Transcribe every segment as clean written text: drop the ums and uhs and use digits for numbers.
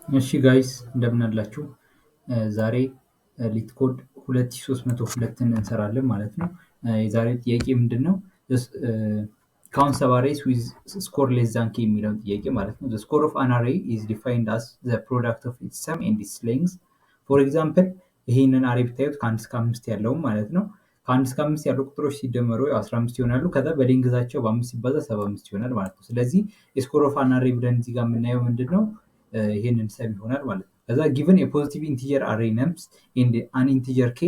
እሺ ጋይስ እንደምን አላችሁ? ዛሬ ሊትኮድ 2302ን እንሰራለን ማለት ነው። የዛሬው ጥያቄ ምንድን ነው? ካውንት ሰብ አሬይስ ዊዝ ስኮር ሌስ ዛን ኬ የሚለውን ጥያቄ ማለት ነው። the score of an array is defined as the product of its sum and its length. for example ይህንን አሬ ብታዩት ከ1 እስከ 5 ያለውም ማለት ነው። ከ1 እስከ 5 ያሉ ቁጥሮች ሲደመሩ 15 ይሆናሉ። ከዛ በሌንግዛቸው በ5 ሲባዛ 75 ይሆናል ማለት ነው። ስለዚህ የስኮር ኦፍ አን አሬ ብለን እዚህ ጋር የምናየው ምንድን ነው? ይሄንን ሰብ ይሆናል ማለት ነው። ከዛ given a positive integer array nums and an integer k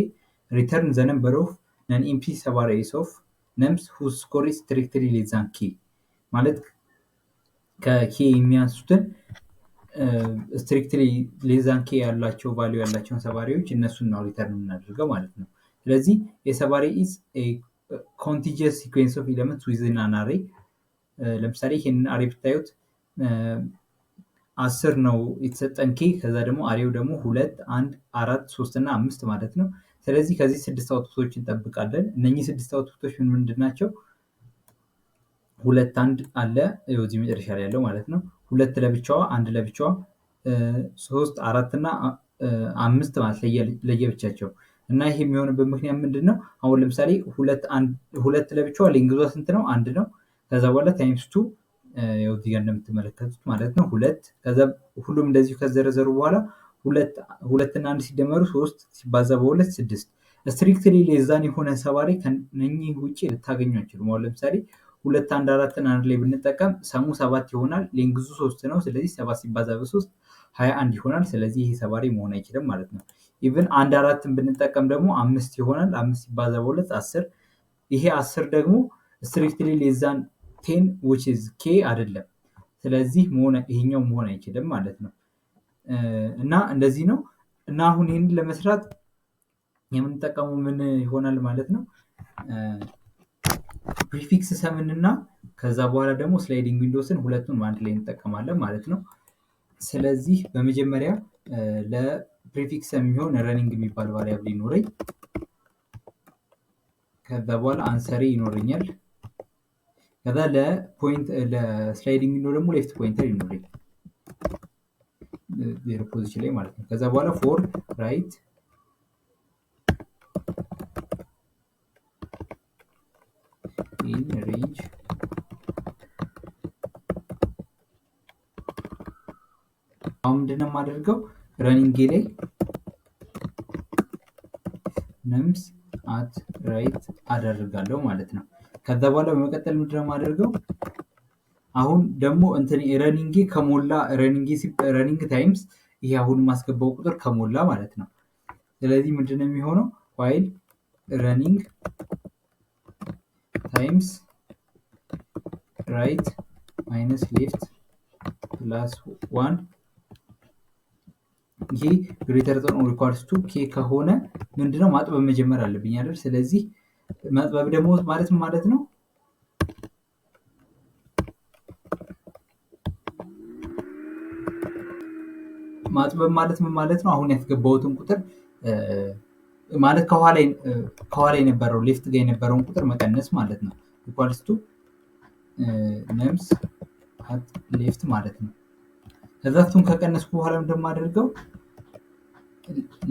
return the number of non-empty subarrays of nums whose score is strictly less than k ማለት ከk የሚያንሱትን ስትሪክትሊ ሌስ ዛን ኬ ያላቸው ቫልዩ ያላቸውን ሰባሪዎች እነሱን ነው ሪተርን የምናደርገው ማለት ነው። ስለዚህ የሰባሪ ኢዝ ኮንቲጀስ ሲኩዌንስ ኦፍ ኤለመንትስ ዊዝን አን አሬ። ለምሳሌ ይህንን አሬ ብታዩት 10 ነው የተሰጠን ኬ። ከዛ ደግሞ አሬው ደግሞ 2 1 4 3 እና 5 ማለት ነው። ስለዚህ ከዚህ 6 አውትፑቶች እንጠብቃለን። እነኚህ 6 አውትፑቶች ምንድን ናቸው? 2 1 አለ እዚህ መጨረሻ ላይ ያለው ማለት ነው። 2 ለብቻዋ 1 ለብቻዋ 3 4 እና 5 ማለት ለየብቻቸው እና ይሄ የሚሆንበት ምክንያት ምንድን ነው? አሁን ለምሳሌ 2 ለብቻዋ ሌንግዟ ስንት ነው? 1 ነው። ከዛ በኋላ ታይምስ 2 እዚህ ጋር እንደምትመለከቱት ማለት ነው 2። ከዛ ሁሉም እንደዚሁ ከዘረዘሩ በኋላ 2 እና 1 ሲደመሩ 3 ሲባዛ በ2 6። ስትሪክትሊ ሌስ ዛን የሆነ ሰባሪ ከነኚህ ውጪ ልታገኙ አትችሉም። አሁን ለምሳሌ 2 1 4ን አንድ ላይ ብንጠቀም ሰሙ 7 ይሆናል። ሌንግዙ 3 ነው። ስለዚህ 7 ሲባዛ በ3 21 ይሆናል። ስለዚህ ይሄ ሰባሪ መሆን አይችልም ማለት ነው። ኢቭን 1 4ን ብንጠቀም ደግሞ 5 ይሆናል። 5 ሲባዛ በ2 10። ይሄ 10 ደግሞ ስትሪክትሊ ሌስ ዛን 10 which is k አይደለም። ስለዚህ ይሄኛው መሆን አይችልም ማለት ነው። እና እንደዚህ ነው። እና አሁን ይሄንን ለመስራት የምንጠቀመው ምን ይሆናል ማለት ነው? ፕሪፊክስ ሰምን እና ከዛ በኋላ ደግሞ ስላይዲንግ ዊንዶውስን ሁለቱን አንድ ላይ እንጠቀማለን ማለት ነው። ስለዚህ በመጀመሪያ ለፕሪፊክስ የሚሆን ረኒንግ የሚባል ቫሪያብል ይኖረኝ። ከዛ በኋላ አንሰሪ ይኖረኛል። ከዛ ለስላይዲንግ ዊንዶው ደግሞ ሌፍት ፖይንተር ይኖረኝ ዜሮ ፖዚሽን ላይ ማለት ነው። ከዛ በኋላ ፎር ራይት ኢን ሬንጅ አሁን ምንድነው የማደርገው? ረኒንግ ላይ ነምስ አት ራይት አደርጋለሁ ማለት ነው። ከዛ በኋላ በመቀጠል ምንድነው የማደርገው? አሁን ደግሞ እንትን ረኒንግ ከሞላ ረኒንግ ታይምስ ይሄ አሁን የማስገባው ቁጥር ከሞላ ማለት ነው። ስለዚህ ምንድነው የሚሆነው? ዋይል ረኒንግ ታይምስ ራይት ማይነስ ሌፍት ፕላስ 1 ይሄ ግሬተር ዛን ኦር ኢኳልስ ቱ ኬ ከሆነ ምንድነው ማጥበብ መጀመር አለብኝ አይደል? ስለዚህ ማጥበብ ደግሞ ማለት ነው ማጥበብ ማለት ምን ማለት ነው? አሁን ያስገባሁትን ቁጥር ማለት ከኋላ የነበረው ሌፍት ጋር የነበረውን ቁጥር መቀነስ ማለት ነው። ኢኳልስ ቱ ነምስ አት ሌፍት ማለት ነው። ከዛ እሱን ከቀነስኩ በኋላ እንደማደርገው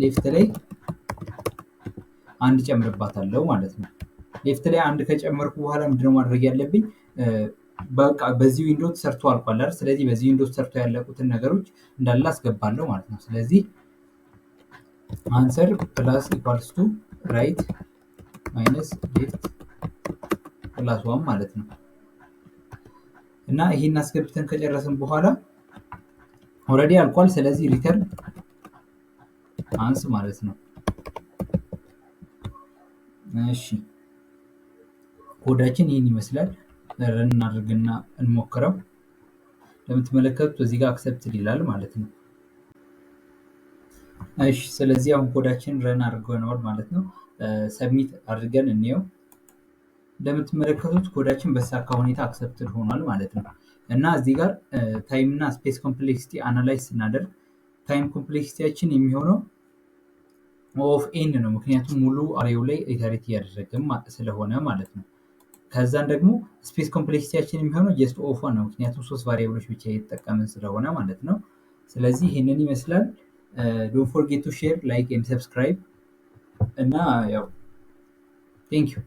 ሌፍት ላይ አንድ ጨምርባታለሁ ማለት ነው። ሌፍት ላይ አንድ ከጨመርኩ በኋላ ምንድነው ማድረግ ያለብኝ? በቃ በዚህ ዊንዶው ተሰርቶ አልቋል አይደል? ስለዚህ በዚህ ዊንዶው ተሰርቶ ያለቁትን ነገሮች እንዳለ አስገባለሁ ማለት ነው። ስለዚህ አንሰር ፕላስ ኢኳልስ ቱ ራይት ማይነስ ሌፍት ፕላስ 1 ማለት ነው። እና ይሄን አስገብተን ከጨረስን በኋላ ኦልሬዲ አልቋል። ስለዚህ ሪተርን አንስ ማለት ነው። እሺ ኮዳችን ይህን ይመስላል። ረን እናድርግና እንሞክረው። እንደምትመለከቱት እዚህ ጋር አክሰፕትድ ይላል ማለት ነው። እሺ ስለዚህ አሁን ኮዳችን ረን አድርገነዋል ማለት ነው። ሰብሚት አድርገን እንየው። እንደምትመለከቱት ኮዳችን በተሳካ ሁኔታ አክሰፕትድ ሆኗል ማለት ነው። እና እዚህ ጋር ታይም እና ስፔስ ኮምፕሌክሲቲ አናላይዝ ስናደርግ ታይም ኮምፕሌክሲቲያችን የሚሆነው ኦፍ ኤን ነው። ምክንያቱም ሙሉ አሬው ላይ ኢተሬት እያደረግን ስለሆነ ማለት ነው። ከዛን ደግሞ ስፔስ ኮምፕሌክሲቲያችን የሚሆነው ጀስት ኦፍ ነው። ምክንያቱም 3 ቫሪያብሎች ብቻ እየተጠቀምን ስለሆነ ማለት ነው። ስለዚህ ይህንን ይመስላል። ዶንት ፎርጌት ቱ ሼር ላይክ ኤንድ ሰብስክራይብ እና ያው ቴንክ ዩ